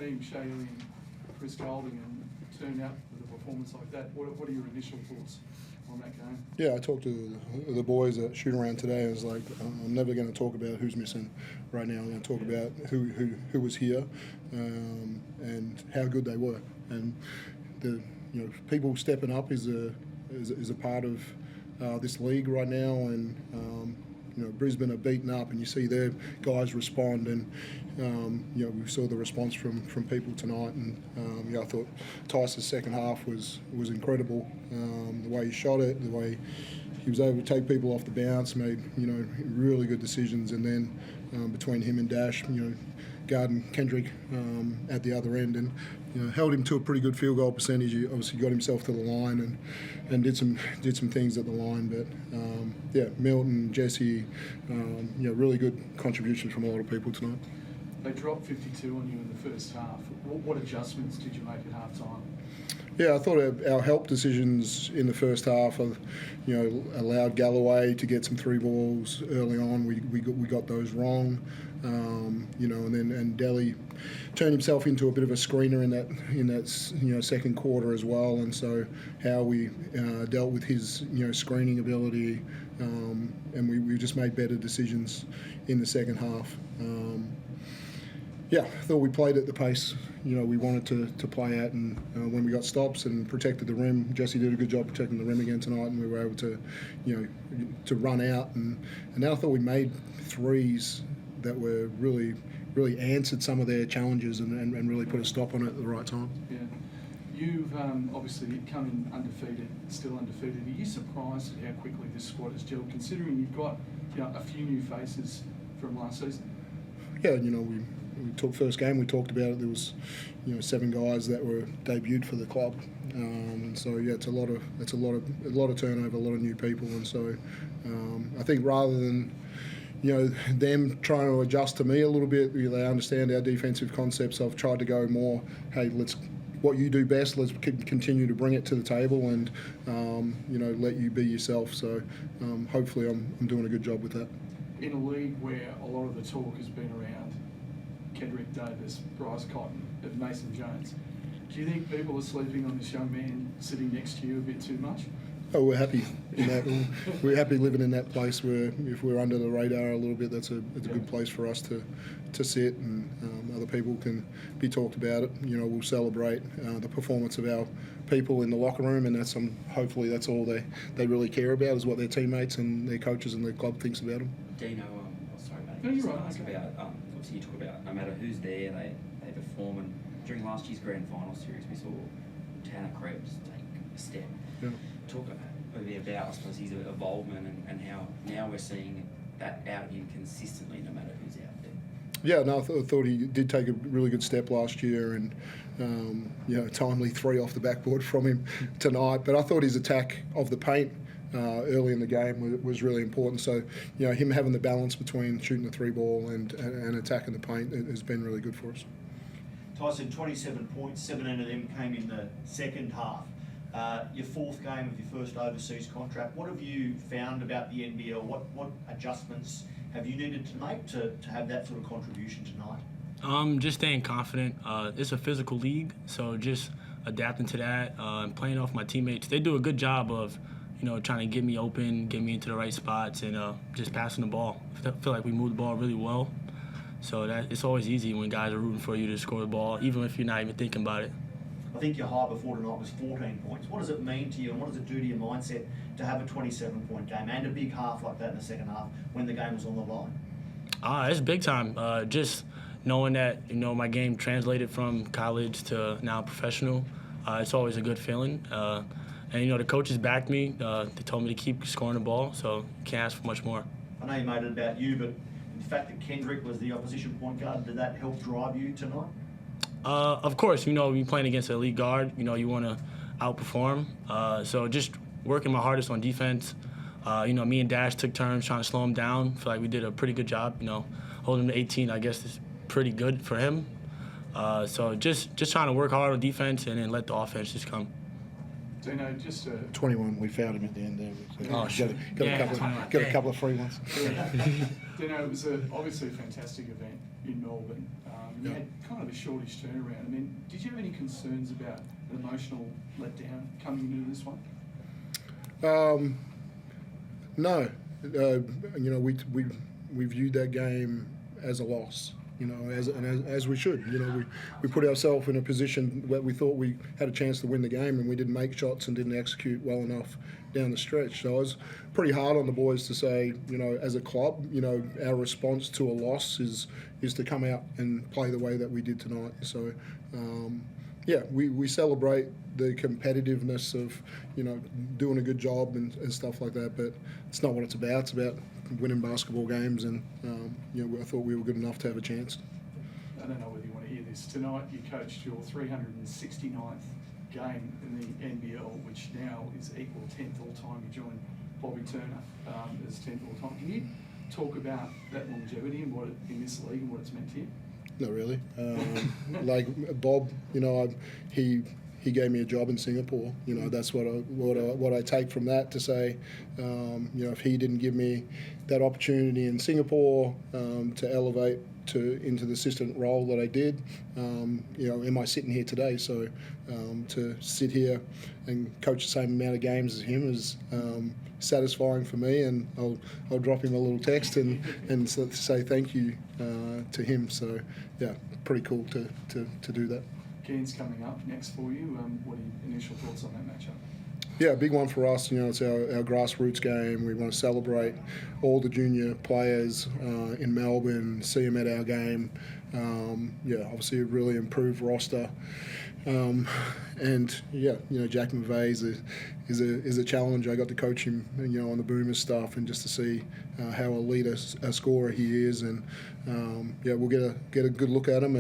team, Shailene and Chris Golding, and turn out with a performance like that. What are your initial thoughts on that game? Yeah, I talked to the boys at shoot around today. I was like, I'm never going to talk about who's missing right now. I'm going to talk about who was here and how good they were. And the people stepping up is a part of this league right now. And Brisbane are beaten up, and you see their guys respond. And we saw the response from people tonight. And I thought Tyson's second half was incredible. The way he shot it, the way he was able to take people off the bounce, made really good decisions. And then between him and Dash, guarding Kendrick at the other end, and held him to a pretty good field goal percentage. He obviously got himself to the line and did some things at the line. But Milton, Jesse, really good contributions from a lot of people tonight. They dropped 52 on you in the first half. What adjustments did you make at half time? Yeah, I thought our help decisions in the first half, allowed Galloway to get some three balls early on. We got those wrong, and Delhi turned himself into a bit of a screener in that second quarter as well. And so how we dealt with his screening ability, and we just made better decisions in the second half. I thought we played at the pace we wanted to play at, and when we got stops and protected the rim, Jesse did a good job protecting the rim again tonight, and we were able to to run out, and then I thought we made threes that were really answered some of their challenges and really put a stop on it at the right time. Yeah. You've obviously come in undefeated, still undefeated. Are you surprised at how quickly this squad has gelled, considering you've got a few new faces from last season? Yeah, we talked first game. We talked about it. There was 7 guys that were debuted for the club, and so it's a lot of turnover, a lot of new people, and so I think rather than them trying to adjust to me a little bit, they understand our defensive concepts. I've tried to go more, hey, what you do best, let's continue to bring it to the table and let you be yourself. So hopefully I'm doing a good job with that. In a league where a lot of the talk has been around Kendrick Davis, Bryce Cotton, and Mason Jones, do you think people are sleeping on this young man sitting next to you a bit too much? Oh, we're happy in that. We're happy living in that place where if we're under the radar a little bit, it's a good place for us to sit, and other people can be talked about it. We'll celebrate the performance of our people in the locker room, and hopefully that's all they really care about is what their teammates and their coaches and their club thinks about them. Dino, sorry mate. No, you're right. Ask about, obviously you talk about no matter who's there, they perform, and during last year's grand final series we saw Tanner Krebs take a step. Yeah. Talk a bit about, I suppose, his involvement and how now we're seeing that out of him consistently no matter who's out there. Yeah, no, I thought he did take a really good step last year, and timely 3 off the backboard from him tonight. But I thought his attack of the paint early in the game was really important. So him having the balance between shooting the 3 ball and attacking the paint has been really good for us. Tyson, 27 points, 17 of them came in the second half. Your 4th game of your first overseas contract. What have you found about the NBL? What adjustments have you needed to make to have that sort of contribution tonight? Just staying confident. It's a physical league, so just adapting to that and playing off my teammates. They do a good job of, trying to get me open, get me into the right spots, and just passing the ball. I feel like we move the ball really well, so that it's always easy when guys are rooting for you to score the ball, even if you're not even thinking about it. I think your high before tonight was 14 points. What does it mean to you, and what does it do to your mindset to have a 27-point game and a big half like that in the second half when the game was on the line? It's big time. Just knowing that my game translated from college to now professional, it's always a good feeling. And the coaches backed me. They told me to keep scoring the ball, so can't ask for much more. I know you made it about you, but the fact that Kendrick was the opposition point guard, did that help drive you tonight? Of course, you're playing against an elite guard, you want to outperform. So just working my hardest on defense. Me and Dash took turns trying to slow him down. I feel like we did a pretty good job. Holding him to 18, I guess, is pretty good for him. So just trying to work hard on defense and then let the offense just come. Dino, just 21, we fouled him at the end there. Oh, shit. Got a couple of free ones. Dino, it was obviously a fantastic event in Melbourne. and you Yeah. had kind of a shortish turnaround. I mean, did you have any concerns about an emotional letdown coming into this one? No, you know, we viewed that game as a loss. You know, as we should. You know, we put ourselves in a position where we thought we had a chance to win the game, and we didn't make shots and didn't execute well enough down the stretch. So I was pretty hard on the boys to say, you know, as a club, you know, our response to a loss is to come out and play the way that we did tonight. So. Yeah, we celebrate the competitiveness of, you know, doing a good job and stuff like that, but it's not what it's about. It's about winning basketball games, and you know, I thought we were good enough to have a chance. I don't know whether you want to hear this. Tonight you coached your 369th game in the NBL, which now is equal 10th all-time. You joined Bobby Turner as 10th all-time. Can you talk about that longevity and what in this league and what it's meant to you? Not really. Like Bob, you know, he gave me a job in Singapore. You know, that's what I take from that to say, you know, if he didn't give me that opportunity in Singapore to elevate into the assistant role that I did, you know, am I sitting here today? So to sit here and coach the same amount of games as him is satisfying for me, and I'll drop him a little text and say thank you to him. So yeah, pretty cool to do that. Cairns coming up next for you. What are your initial thoughts on that matchup? Yeah, big one for us. You know, it's our grassroots game. We want to celebrate all the junior players in Melbourne, see them at our game. Yeah, obviously a really improved roster. And yeah, you know, Jack McVeigh is a challenge. I got to coach him, you know, on the Boomers stuff, and just to see how elite a scorer he is, and yeah, we'll get a good look at him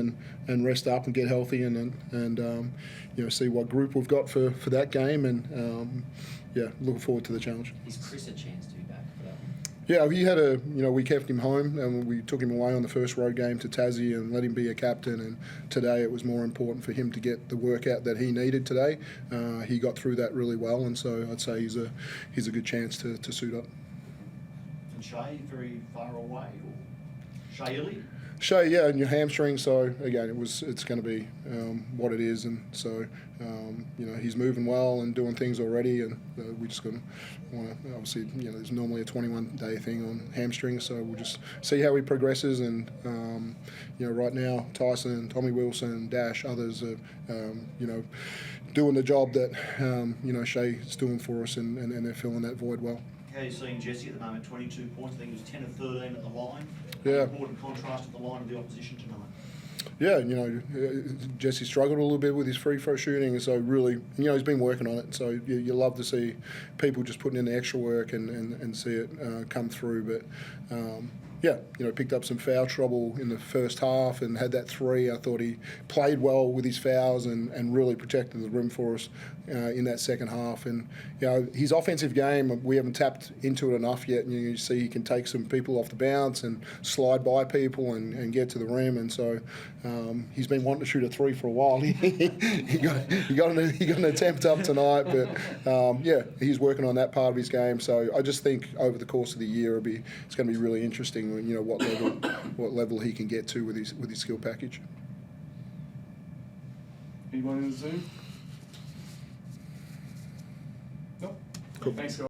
and rest up and get healthy, and you know, see what group we've got for that game, and yeah, looking forward to the challenge. Is Chris a chance to be back for that one? Yeah, he had you know, we kept him home, and we took him away on the first road game to Tassie and let him be a captain, and today it was more important for him to get the workout that he needed today. He got through that really well, and so I'd say he's a good chance to suit up. And Shay, very far away, or Shay Illy? Shay, yeah, and your hamstring. So again, it's going to be what it is, and so you know, he's moving well and doing things already, and we just want to obviously, you know, there's normally a 21-day thing on hamstrings, so we'll just see how he progresses, and you know, right now Tyson, Tommy Wilson, Dash, others are you know, doing the job that you know, Shay's doing for us, and they're filling that void well. How are you seeing Jesse at the moment? 22 points. I think he was 10 of 13 at the line. Yeah. Important contrast at the line of the opposition tonight. Yeah, you know, Jesse struggled a little bit with his free throw shooting, so really, you know, he's been working on it. So you love to see people just putting in the extra work and see it come through. But yeah, you know, picked up some foul trouble in the first half and had that three. I thought he played well with his fouls and really protected the rim for us in that second half. And, you know, his offensive game, we haven't tapped into it enough yet. And you see he can take some people off the bounce and slide by people and get to the rim. And so he's been wanting to shoot a three for a while. he got an attempt up tonight, but yeah, he's working on that part of his game. So I just think over the course of the year, it's going to be really interesting. You know, what level he can get to with his skill package. Anyone in the Zoom? Nope. Cool. Thanks, guys.